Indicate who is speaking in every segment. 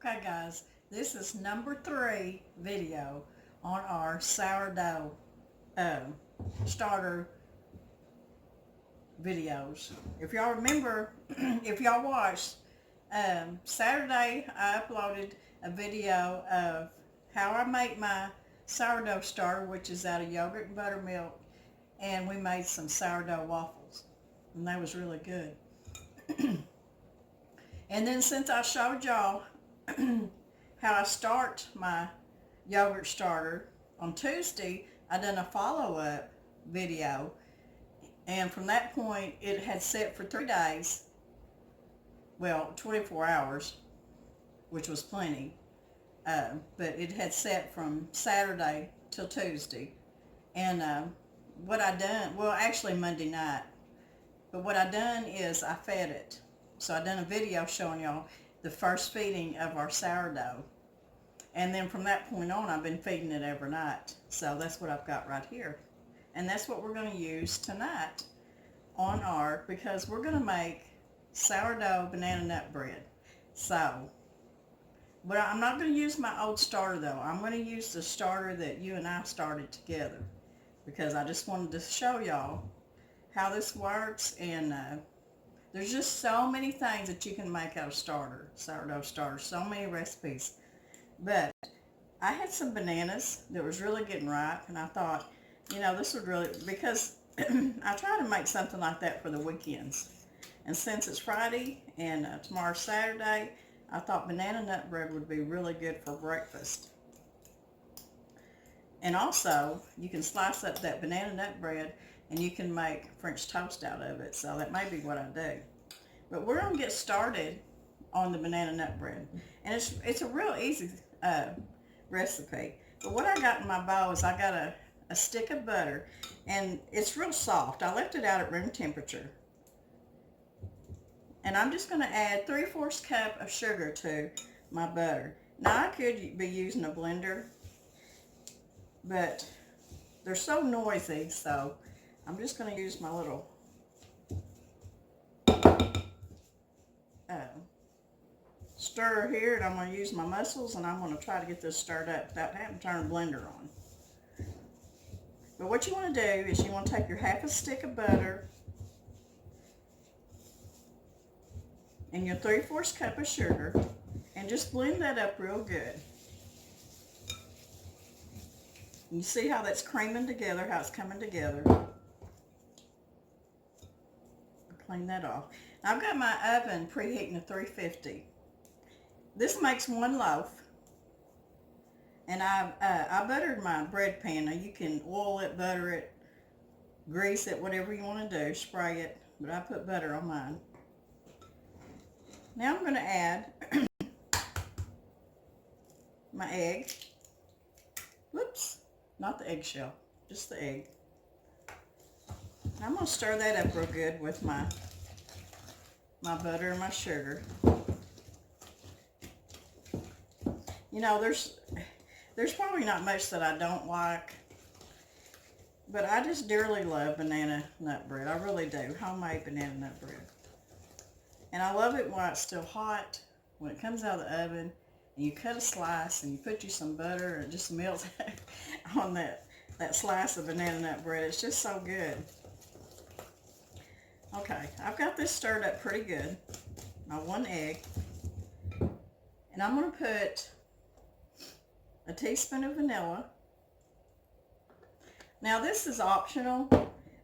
Speaker 1: Okay guys, this is number 3 video on our sourdough starter videos. If y'all remember, if y'all watched, Saturday I uploaded a video of how I make my sourdough starter, which is out of yogurt and buttermilk, and we made some sourdough waffles, and that was really good. And then since I showed y'all how I start my yogurt starter on Tuesday, I done a follow-up video, and from that point it had set for 3 days, well 24 hours, which was plenty, but it had set from Saturday till Tuesday. And what I done, well actually Monday night, but what I done is I fed it. So I done a video showing y'all the first feeding of our sourdough, and then from that point on I've been feeding it every night. So that's what I've got right here, and that's what we're going to use tonight on our, because we're going to make sourdough banana nut bread. So, but I'm not going to use my old starter though. I'm going to use the starter that you and I started together, because I just wanted to show y'all how this works. And there's just so many things that you can make out of sourdough starter, so many recipes. But I had some bananas that was really getting ripe, and I thought, you know, this would really, because I try to make something like that for the weekends. And since it's Friday and tomorrow's Saturday, I thought banana nut bread would be really good for breakfast. And also, you can slice up that banana nut bread and you can make French toast out of it. So that may be what I do. But we're going to get started on the banana nut bread. And it's a real easy recipe. But what I got in my bowl is I got a stick of butter, and it's real soft. I left it out at room temperature. And I'm just going to add 3/4 cup of sugar to my butter. Now I could be using a blender, but they're so noisy, so I'm just going to use my little stir here, and I'm going to use my muscles, and I'm going to try to get this stirred up without having to turn the blender on. But what you want to do is you want to take your half a stick of butter and your 3/4 cup of sugar and just blend that up real good. You see how that's creaming together, how it's coming together. Clean that off. Now I've got my oven preheating to 350. This makes 1 loaf. And I buttered my bread pan. Now you can oil it, butter it, grease it, whatever you want to do, spray it. But I put butter on mine. Now I'm going to add my egg. Whoops, not the eggshell, just the egg. I'm going to stir that up real good with my butter and my sugar. You know, there's probably not much that I don't like, but I just dearly love banana nut bread. I really do. Homemade banana nut bread. And I love it while it's still hot, when it comes out of the oven, and you cut a slice and you put you some butter and it just melts on that slice of banana nut bread. It's just so good. Okay, I've got this stirred up pretty good. My 1 egg. And I'm going to put a teaspoon of vanilla. Now this is optional,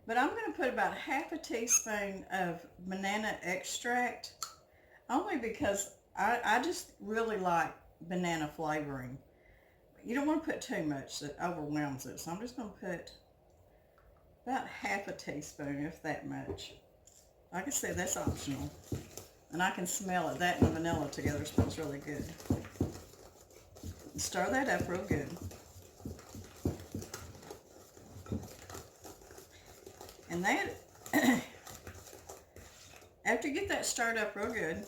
Speaker 1: but I'm going to put about 1/2 teaspoon of banana extract, only because I just really like banana flavoring. You don't want to put too much that overwhelms it, so I'm just going to put about 1/2 teaspoon, if that much. Like I said, that's optional. And I can smell it. That and the vanilla together smells really good. Stir that up real good. And that, after you get that stirred up real good,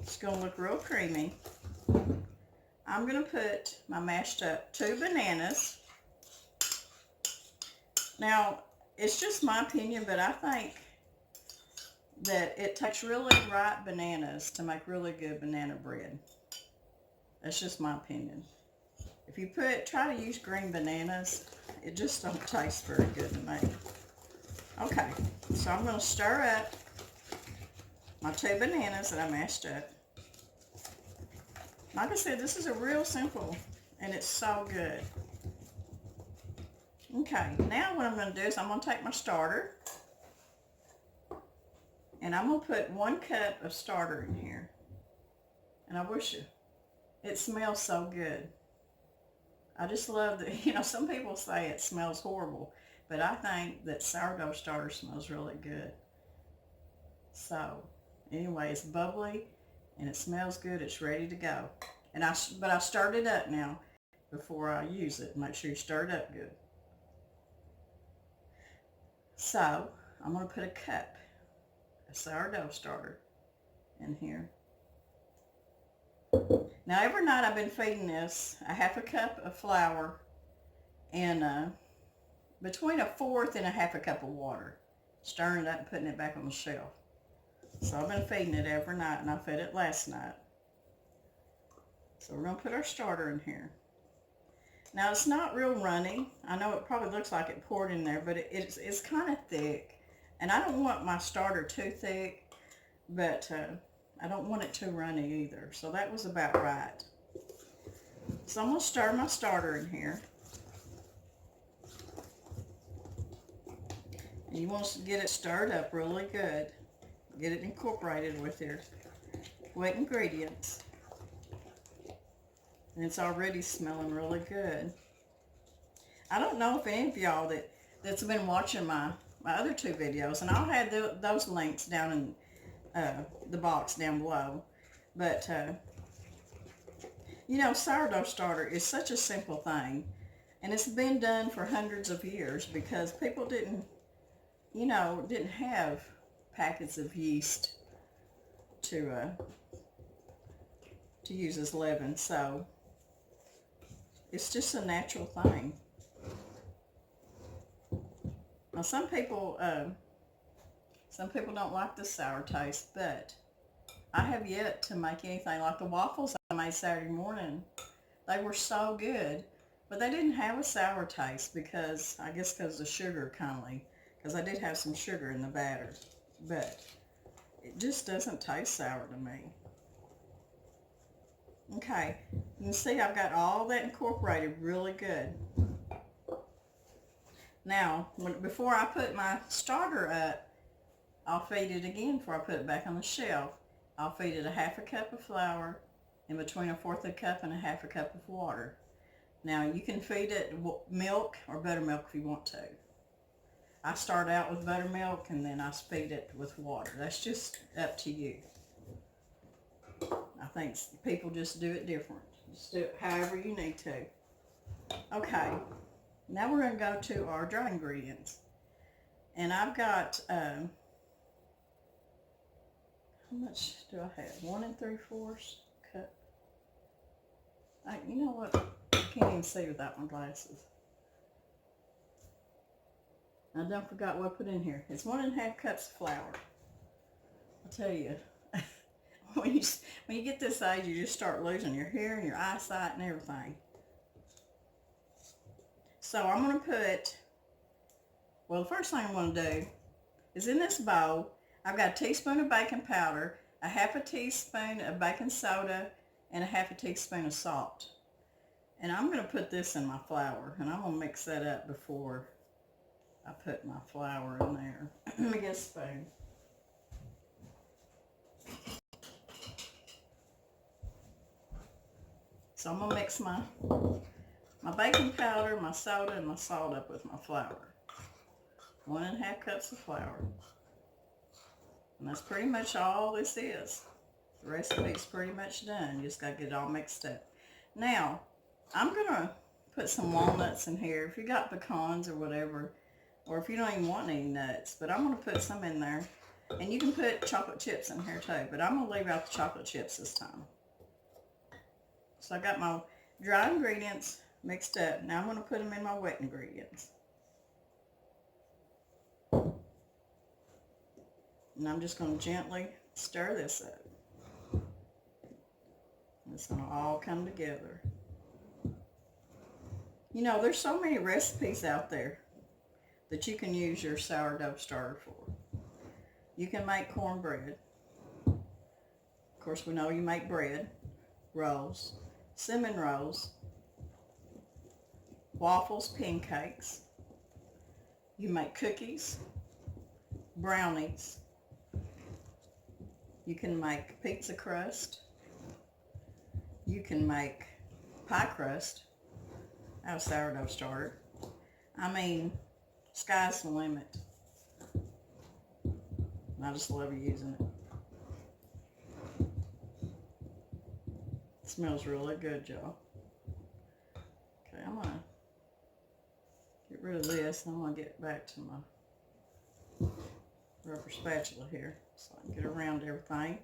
Speaker 1: it's going to look real creamy. I'm going to put my mashed up 2 bananas. Now, it's just my opinion, but I think that it takes really ripe bananas to make really good banana bread. That's just my opinion. If you try to use green bananas, it just don't taste very good to me. Okay, so I'm going to stir up my 2 bananas that I mashed up. Like I said, this is a real simple, and it's so good. Okay, now what I'm going to do is I'm going to take my starter, and I'm going to put 1 cup of starter in here. And I wish it smells so good. I just love that, some people say it smells horrible, but I think that sourdough starter smells really good. So, anyway, it's bubbly and it smells good. It's ready to go. But I stirred it up now before I use it. Make sure you stir it up good. So, I'm going to put a cup of sourdough starter in here. Now, every night I've been feeding this a 1/2 cup of flour and between 1/4 and 1/2 cup of water, stirring it up and putting it back on the shelf. So I've been feeding it every night, and I fed it last night. So we're going to put our starter in here. Now, it's not real runny. I know it probably looks like it poured in there, but it's kind of thick. And I don't want my starter too thick, but I don't want it too runny either. So that was about right. So I'm going to stir my starter in here. And you want to get it stirred up really good. Get it incorporated with your wet ingredients. And it's already smelling really good. I don't know if any of y'all that's been watching my other 2 videos, and I'll have those links down in the box down below. But, sourdough starter is such a simple thing. And it's been done for hundreds of years because people didn't have packets of yeast to use as leaven. So, it's just a natural thing. Now, some people don't like the sour taste, but I have yet to make anything like the waffles I made Saturday morning. They were so good, but they didn't have a sour taste because of the sugar kindly, because I did have some sugar in the batter, but it just doesn't taste sour to me. Okay, you can see I've got all that incorporated really good. Now, before I put my starter up, I'll feed it again before I put it back on the shelf. I'll feed it a 1/2 cup of flour in between 1/4 cup and 1/2 cup of water. Now, you can feed it milk or buttermilk if you want to. I start out with buttermilk and then I feed it with water. That's just up to you. I think people just do it different. Just do it however you need to. Okay, now we're going to go to our dry ingredients. And I've got, how much do I have? 1 3/4 cup. You know what? I can't even see without my glasses. I don't forgot what I put in here. It's 1 1/2 cups of flour. I tell you, when you get this age, you just start losing your hair and your eyesight and everything. So I'm going to put, well, the first thing I'm going to do is in this bowl, I've got a teaspoon of baking powder, a 1/2 teaspoon of baking soda, and a 1/2 teaspoon of salt. And I'm going to put this in my flour, and I'm going to mix that up before I put my flour in there. Let me get a spoon. So I'm going to mix my baking powder, my soda, and my salt up with my flour. 1 1/2 cups of flour. And that's pretty much all this is. The recipe's pretty much done. You just got to get it all mixed up. Now, I'm going to put some walnuts in here. If you got pecans or whatever, or if you don't even want any nuts, but I'm going to put some in there. And you can put chocolate chips in here too, but I'm going to leave out the chocolate chips this time. So I got my dry ingredients mixed up. Now I'm going to put them in my wet ingredients. And I'm just going to gently stir this up. It's going to all come together. You know, there's so many recipes out there that you can use your sourdough starter for. You can make cornbread. Of course, we know you make bread, rolls, cinnamon rolls, waffles, pancakes. You make cookies, brownies. You can make pizza crust. You can make pie crust out of sourdough starter. I mean, sky's the limit. I just love using it. It smells really good, y'all. Okay, I'm going to get rid of this, and I'm going to get back to my rubber spatula here so I can get around everything.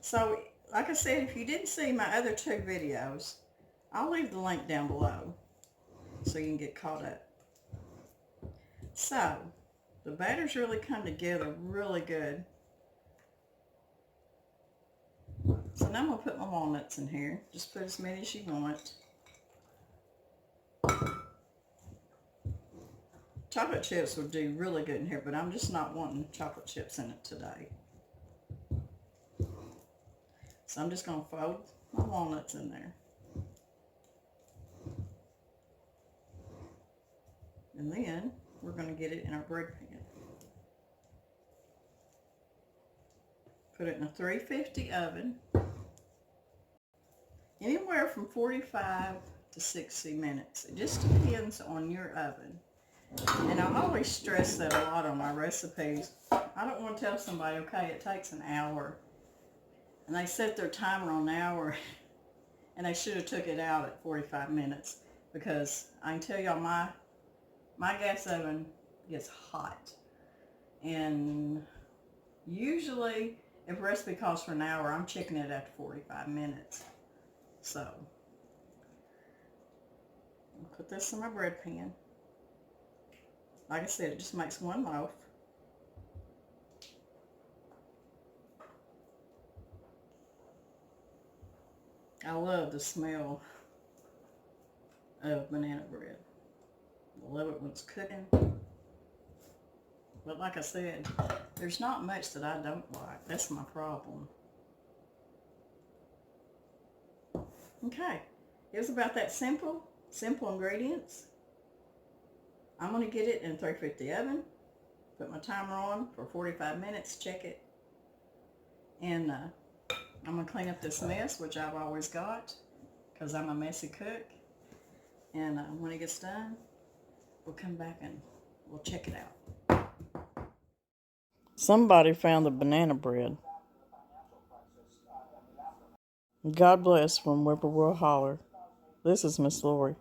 Speaker 1: So, like I said, if you didn't see my other 2 videos, I'll leave the link down below so you can get caught up. So, the batter's really come together really good. So now I'm going to put my walnuts in here. Just put as many as you want. Chocolate chips would do really good in here, but I'm just not wanting chocolate chips in it today. So I'm just going to fold my walnuts in there. And then we're going to get it in our bread pan. Put it in a 350 oven. Anywhere from 45 to 60 minutes. It just depends on your oven. And I always stress that a lot on my recipes. I don't want to tell somebody, okay, it takes an hour. And they set their timer on an hour. And they should have took it out at 45 minutes. Because I can tell y'all my gas oven gets hot. And usually, if a recipe calls for an hour, I'm checking it after 45 minutes. So, I'll put this in my bread pan. Like I said, it just makes 1 loaf. I love the smell of banana bread. I love it when it's cooking. But like I said, there's not much that I don't like. That's my problem. Okay. It was about that simple ingredients. I'm going to get it in a 350 oven. Put my timer on for 45 minutes. Check it. And I'm going to clean up this mess, which I've always got. Because I'm a messy cook. And when it gets done, we'll come back and we'll check it out. Somebody found the banana bread. God bless from Whippoorwill Holler. This is Miss Lori.